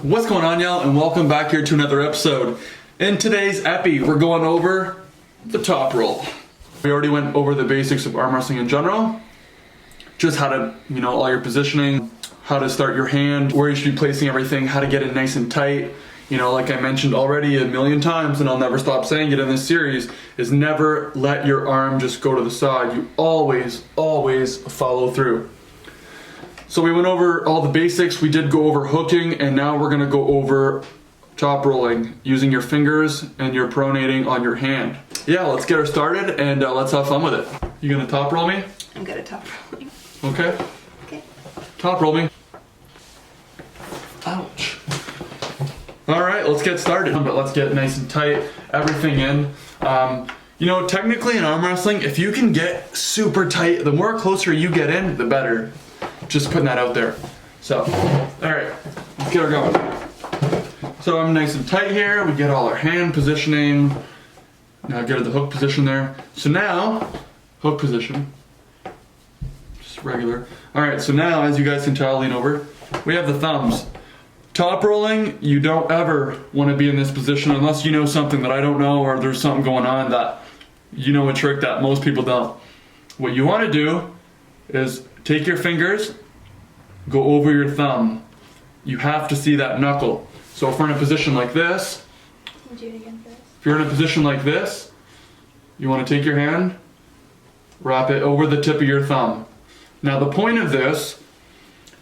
What's going on, y'all, and welcome back here to another episode. In today's epi, we're going over the top roll. We already went over the basics of arm wrestling in general. Just how to, all your positioning, how to start your hand, where you should be placing everything, how to get it nice and tight. Like I mentioned already a million times, and I'll never stop saying it in this series, is never let your arm just go to the side. You always follow through. So we went over all the basics, we did go over hooking, and now we're gonna go over top rolling, using your fingers and your pronating on your hand. Yeah, let's get her started and let's have fun with it. You gonna top roll me? I'm good at top rolling. Okay. Okay. Top roll me. Ouch. All right, let's get started. But let's get nice and tight, everything in. Technically in arm wrestling, if you can get super tight, the more closer you get in, the better. Just putting that out there. So, all right, let's get her going. So I'm nice and tight here. We get all our hand positioning. Now get the hook position there. So now, hook position, just regular. All right, so now, as you guys can tell, lean over. We have the thumbs. Top rolling, you don't ever want to be in this position unless you know something that I don't know, or there's something going on that a trick that most people don't. What you want to do is take your fingers, go over your thumb. You have to see that knuckle. So if we're in a position like this, Can you do it again for us? if you're in a position like this, you want to take your hand, wrap it over the tip of your thumb. Now the point of this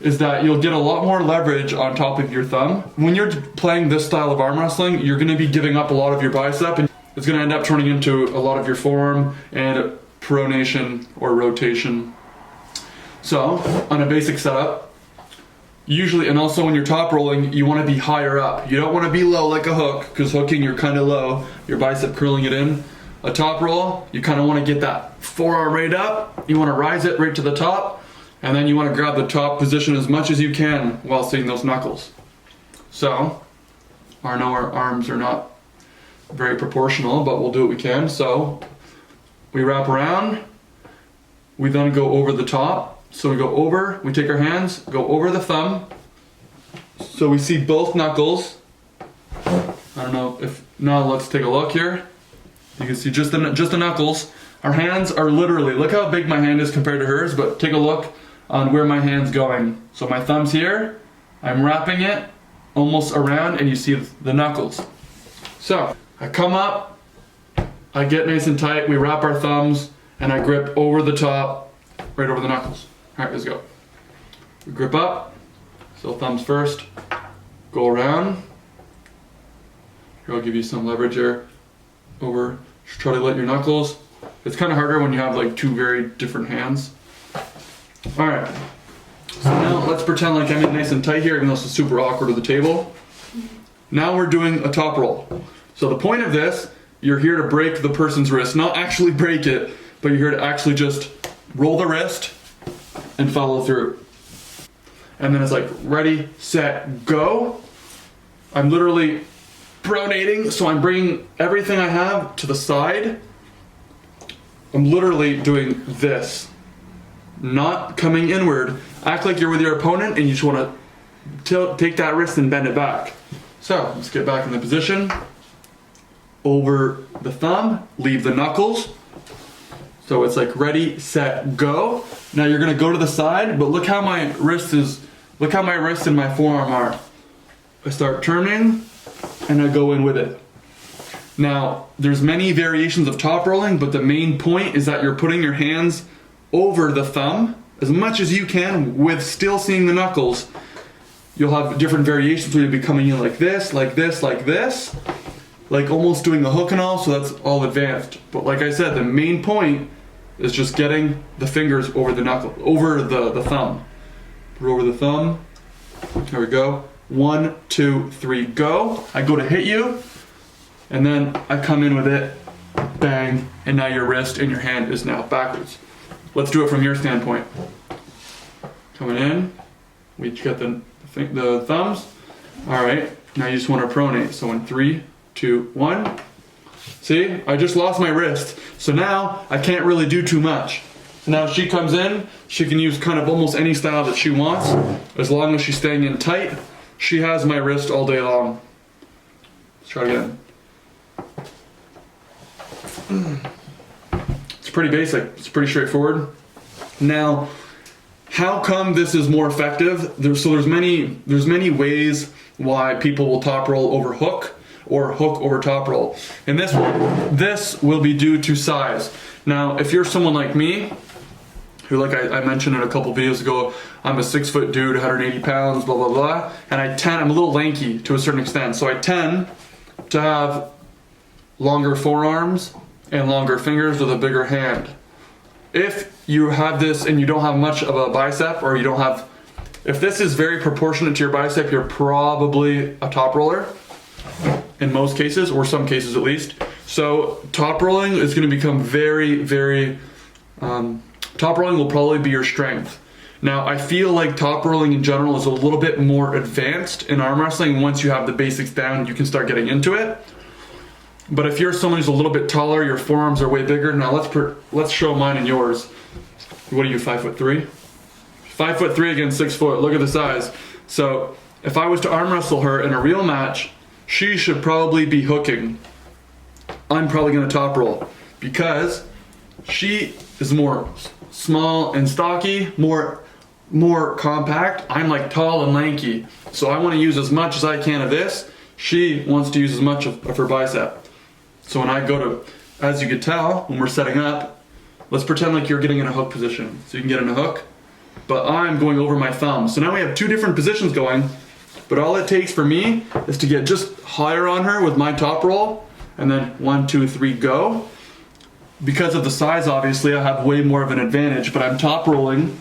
is that you'll get a lot more leverage on top of your thumb. When you're playing this style of arm wrestling, you're going to be giving up a lot of your bicep, and it's going to end up turning into a lot of your forearm and pronation or rotation. So, on a basic setup, usually, and also when you're top rolling, you want to be higher up. You don't want to be low like a hook, because hooking, you're kind of low, your bicep curling it in. A top roll, you kind of want to get that forearm right up, you want to rise it right to the top, and then you want to grab the top position as much as you can while seeing those knuckles. So, I know our arms are not very proportional, but we'll do what we can. So, we wrap around, we then go over the top. So we go over, we take our hands, go over the thumb. So we see both knuckles. I don't know if, now let's take a look here. You can see just the knuckles. Our hands are literally, look how big my hand is compared to hers, but take a look on where my hand's going. So my thumb's here, I'm wrapping it almost around, and you see the knuckles. So I come up, I get nice and tight, we wrap our thumbs, and I grip over the top, right over the knuckles. All right, let's go. We grip up, so thumbs first, go around. Here, I'll give you some leverage here. Over, just try to let your knuckles. It's kind of harder when you have like two very different hands. All right, so now let's pretend like I'm in nice and tight here, even though this is super awkward at the table. Now we're doing a top roll. So the point of this, you're here to break the person's wrist, not actually break it, but you're here to actually just roll the wrist and follow through. And then it's like ready, set, go. I'm literally pronating, so I'm bringing everything I have to the side. I'm literally doing this, not coming inward. Act like you're with your opponent and you just want to take that wrist and bend it back. So let's get back in the position. Over the thumb, leave the knuckles. So it's like ready, set, go. Now you're gonna go to the side, but look how my wrist and my forearm are. I start turning and I go in with it. Now, there's many variations of top rolling, but the main point is that you're putting your hands over the thumb as much as you can with still seeing the knuckles. You'll have different variations where you'll be coming in like this, like this, like this. Like almost doing the hook and all, so that's all advanced. But like I said, the main point is just getting the fingers over the knuckle, over the thumb. Put it over the thumb. There we go. 1, 2, 3, go. I go to hit you, and then I come in with it, bang, and now your wrist and your hand is now backwards. Let's do it from your standpoint. Coming in, we get the thumbs. All right, now you just want to pronate. So in 3, 2, 1. See, I just lost my wrist. So now I can't really do too much. So now she comes in, she can use kind of almost any style that she wants, as long as she's staying in tight. she has my wrist all day long. Let's try it again. It's pretty basic. It's pretty straightforward. Now, how come this is more effective? There's many ways why people will top roll over hook or hook over top roll. And this will be due to size. Now, if you're someone like me, who, like I mentioned in a couple videos ago, I'm a 6 foot dude, 180 pounds, blah, blah, blah. And I'm a little lanky to a certain extent. So I tend to have longer forearms and longer fingers with a bigger hand. If you have this and you don't have much of a bicep, or if this is very proportionate to your bicep, you're probably a top roller in most cases, or some cases at least. So top rolling is going to become top rolling will probably be your strength. Now, I feel like top rolling in general is a little bit more advanced in arm wrestling. Once you have the basics down, you can start getting into it. But if you're someone who's a little bit taller, your forearms are way bigger. Now let's show mine and yours. What are you, 5'3"? 5'3" against 6 foot. Look at the size. So if I was to arm wrestle her in a real match, she should probably be hooking. I'm probably going to top roll because she is more small and stocky, more compact. I'm like tall and lanky, so I want to use as much as I can of this. She wants to use as much of her bicep. So when I go to, as you can tell, when we're setting up, let's pretend like you're getting in a hook position. So you can get in a hook, but I'm going over my thumb. So now we have two different positions going, but all it takes for me is to get just higher on her with my top roll, and then 1, 2, 3, go. Because of the size, obviously, I have way more of an advantage, but I'm top rolling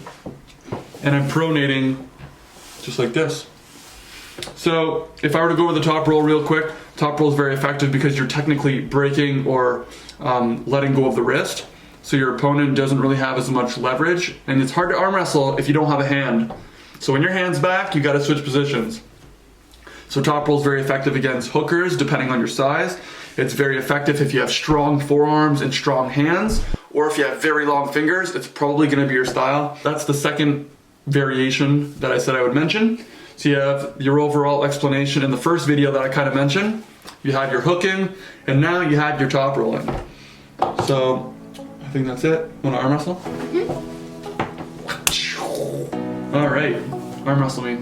and I'm pronating just like this. So if I were to go over the top roll real quick, top roll is very effective because you're technically breaking or letting go of the wrist. So your opponent doesn't really have as much leverage, and it's hard to arm wrestle if you don't have a hand. So when your hand's back, you gotta switch positions. So top roll is very effective against hookers, depending on your size. It's very effective if you have strong forearms and strong hands, or if you have very long fingers, it's probably gonna be your style. That's the second variation that I said I would mention. So you have your overall explanation in the first video that I kind of mentioned. You had your hooking, and now you had your top rolling. So I think that's it. Want to arm wrestle? Mm-hmm. All right, arm wrestle me.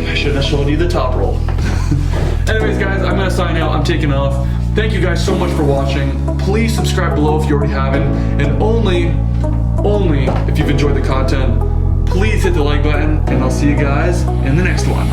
I should have shown you the top roll. Anyways, guys, I'm gonna sign out. I'm taking off. Thank you guys so much for watching. Please subscribe below if you already haven't, and only if you've enjoyed the content. Please hit the like button, and I'll see you guys in the next one.